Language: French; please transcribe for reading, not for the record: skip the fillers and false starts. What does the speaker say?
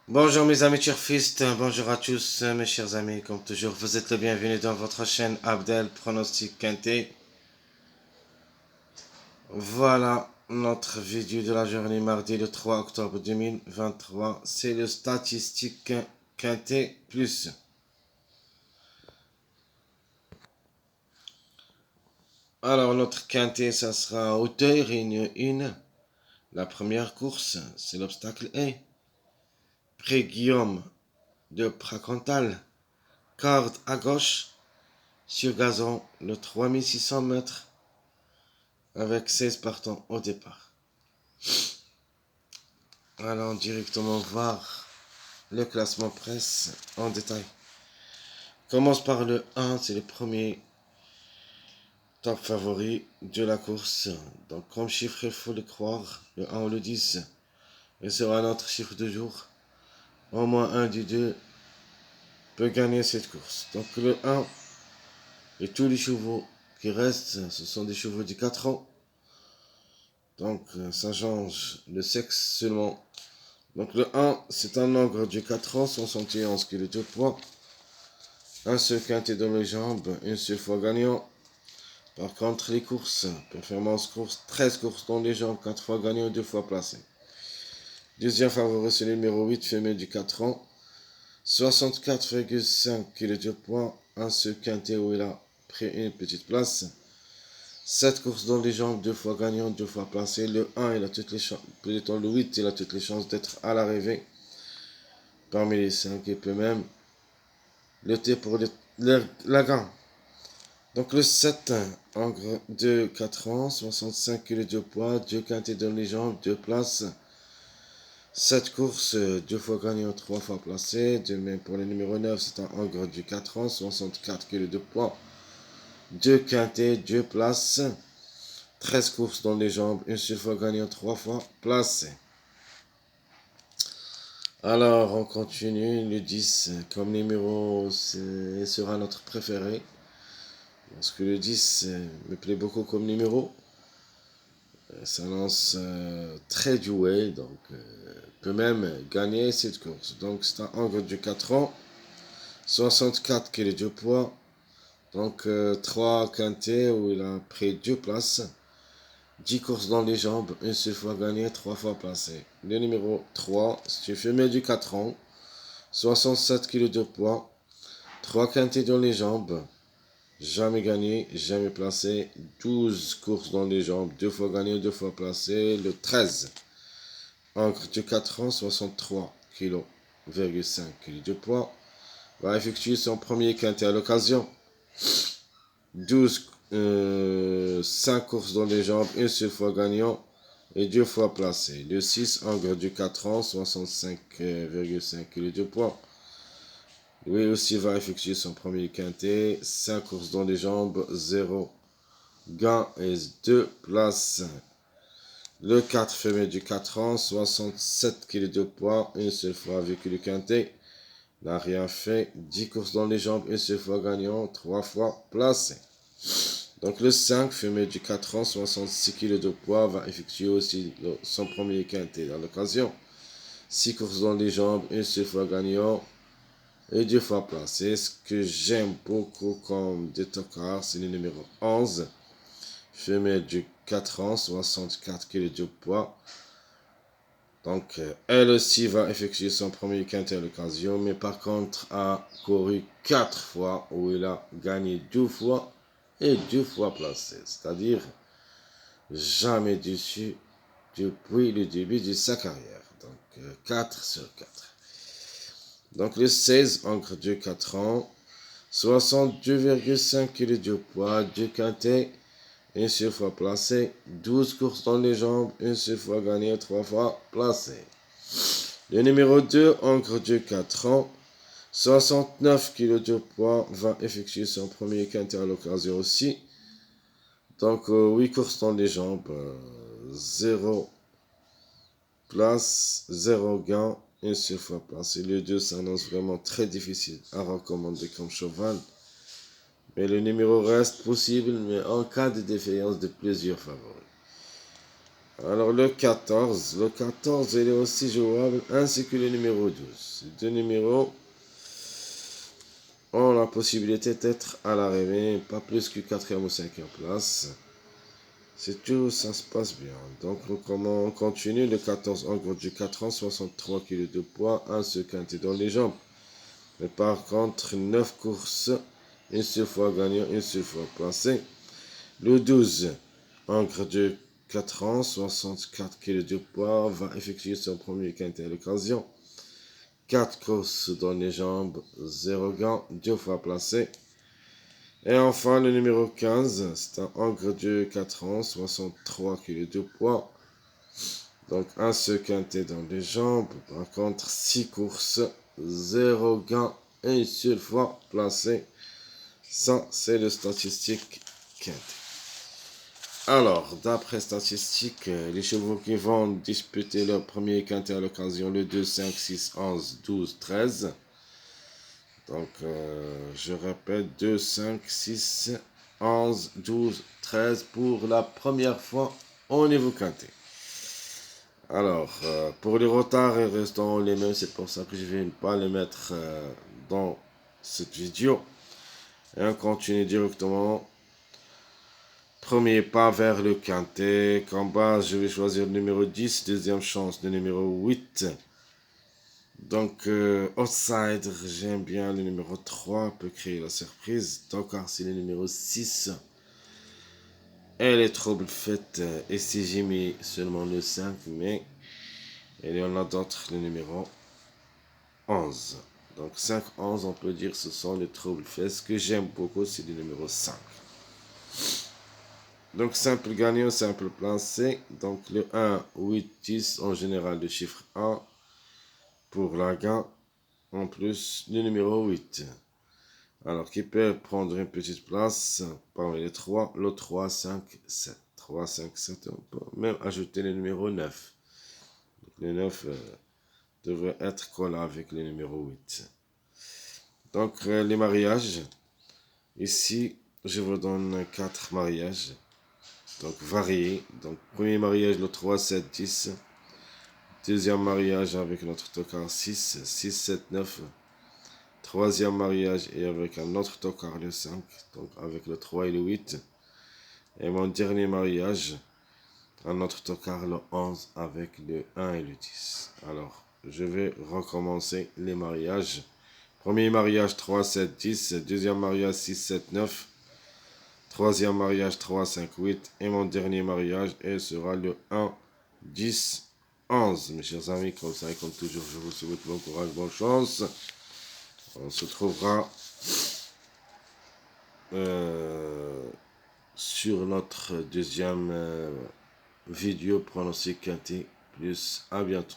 Bonjour mes amis turfistes, bonjour à tous mes chers amis, comme toujours vous êtes le bienvenu dans votre chaîne Abdel Pronostic Quintet. Voilà notre vidéo de la journée mardi le 3 octobre 2023, c'est le statistique Quintet Plus. Alors notre Quintet ça sera Auteuil, Réunion 1, la première course c'est l'obstacle A, Pré Guillaume de Pracontal, corde à gauche, sur gazon le 3600 mètres, avec 16 partants au départ. Allons directement voir le classement presse en détail. Commence par le 1, c'est le premier top favori de la course. Donc comme chiffre, il faut le croire, le 1 ou le 10. Et sera notre chiffre de jour. Au moins un des deux peut gagner cette course. Donc le 1 et tous les chevaux qui restent, ce sont des chevaux de 4 ans. Donc ça change le sexe seulement. Donc le 1, c'est un ogre de 4 ans, 71 kg de poids. Un seul quintet dans les jambes, une seule fois gagnant. Par contre, les courses, performance course, 13 courses dans les jambes, 4 fois gagnant, 2 fois placé. Deuxième favori, c'est le numéro 8, femelle du 4 ans. 64,5 kg de poids, un seul quintet où il a pris une petite place. 7 courses dans les jambes, 2 fois gagnant, 2 fois placé. Le 1, il a toutes les chances, plutôt le 8, il a toutes les chances d'être à l'arrivée. Parmi les 5, il peut même lutter pour la gagne. Donc le 7, engre de 4 ans, 65 kg de poids, 2 quintets dans les jambes, 2 places. 7 courses, 2 fois gagnant, 3 fois placé. De même pour le numéro 9, c'est un engre de 4 ans, 64 kg de poids, 2 quintets, 2 places. 13 courses dans les jambes, une seule fois gagnant, 3 fois placé. Alors on continue, le 10 comme numéro sera notre préféré. Parce que le 10 me plaît beaucoup comme numéro. Ça lance très doué, donc peut même gagner cette course. Donc c'est un engre de 4 ans, 64 kg de poids, donc 3 quintets où il a pris 2 places, 10 courses dans les jambes, une seule fois gagné, 3 fois placé. Le numéro 3, c'est une femelle du 4 ans, 67 kg de poids, 3 quintets dans les jambes, jamais gagné, jamais placé, 12 courses dans les jambes, 2 fois gagné, 2 fois placé. Le 13, encre de 4 ans, 63,5 kg de poids, va effectuer son premier quintet à l'occasion. 5 courses dans les jambes, une seule fois gagnant et 2 fois placé. Le 6, encre de 4 ans, 65,5 kg de poids. Lui aussi va effectuer son premier quintet. 5 courses dans les jambes, 0 gain et 2 places. Le 4, femelle du 4 ans, 67 kg de poids, une seule fois avec le quintet. N'a rien fait. 10 courses dans les jambes, une seule fois gagnant, 3 fois placé. Donc le 5, femelle du 4 ans, 66 kg de poids, va effectuer aussi son premier quintet à l'occasion. 6 courses dans les jambes, une seule fois gagnant et 2 fois placé. Ce que j'aime beaucoup comme détocard, c'est le numéro 11. Femelle du 4 ans, 64 kg de poids. Donc, elle aussi va effectuer son premier quintet à l'occasion, mais par contre a couru 4 fois où il a gagné 2 fois et 2 fois placé. C'est-à-dire jamais déçu depuis le début de sa carrière. Donc, 4 sur 4. Donc, le 16, encre de 4 ans, 62,5 kg de poids, 2 quintets, une seule fois placé, 12 courses dans les jambes, une seule fois gagné, 3 fois placé. Le numéro 2, encre de 4 ans, 69 kg de poids, va effectuer son premier quintet à l'occasion aussi. Donc 8 courses dans les jambes, 0 place, 0 gain, une seule fois placé. Les deux s'annoncent vraiment très difficile à recommander comme cheval. Mais le numéro reste possible, mais en cas de défaillance de plusieurs favoris. Alors le 14, il est aussi jouable, ainsi que le numéro 12. Ces deux numéros ont la possibilité d'être à l'arrivée, pas plus que 4e ou 5e place. C'est tout, ça se passe bien. Donc on continue. Le 14 en gros du 4 ans, 63 kg de poids, un seul quintet dans les jambes. Mais par contre, 9 courses, une seule fois gagnant, une seule fois placé. Le 12 Encre de 4 ans, 64 kg de poids, va effectuer son premier quintet à l'occasion. 4 courses dans les jambes, 0 gants, 2 fois placé. Et enfin, le numéro 15, c'est un Encre de 4 ans, 63 kg de poids. Donc, un seul quintet dans les jambes. Par contre, 6 courses, 0 gants, et une seule fois placé. Ça, c'est le statistique quintet. Alors, d'après statistiques, les chevaux qui vont disputer leur premier quintet à l'occasion, le 2, 5, 6, 11, 12, 13. Donc, je répète, 2, 5, 6, 11, 12, 13 pour la première fois au niveau quintet. Alors, pour les retards, ils resteront les mêmes, c'est pour ça que je ne vais pas les mettre dans cette vidéo. Et on continue directement. Premier pas vers le quintet. Comme base, je vais choisir le numéro 10. Deuxième chance, le numéro 8. Donc, outsider, j'aime bien le numéro 3. Peut créer la surprise. Tokar, c'est le numéro 6. Et les troubles faites. Et si j'ai mis seulement le 5, mais il y en a d'autres, le numéro 11. Donc, 5, 11, on peut dire que ce sont les troubles faits. Ce que j'aime beaucoup, c'est le numéro 5. Donc, simple gagnant, simple placé. Donc, le 1, 8, 10, en général, le chiffre 1 pour la gain. En plus, le numéro 8. Alors, qui peut prendre une petite place parmi les 3, le 3, 5, 7. 3, 5, 7, on peut même ajouter le numéro 9. Donc, le 9 devrait être collé avec le numéro 8. Donc, les mariages. Ici, je vous donne 4 mariages. Donc, variés. Donc, premier mariage, le 3, 7, 10. Deuxième mariage avec notre tocard 6, 6, 7, 9. Troisième mariage et avec un autre tocard le 5, donc avec le 3 et le 8. Et mon dernier mariage, un autre tocard le 11 avec le 1 et le 10. Alors, je vais recommencer les mariages. Premier mariage 3, 7, 10. Deuxième mariage 6, 7, 9. Troisième mariage 3, 5, 8. Et mon dernier mariage, et sera le 1, 10, 11. Mes chers amis, comme ça et comme toujours, je vous souhaite bon courage, bonne chance. On se trouvera sur notre deuxième vidéo pronostic quintet plus. À bientôt.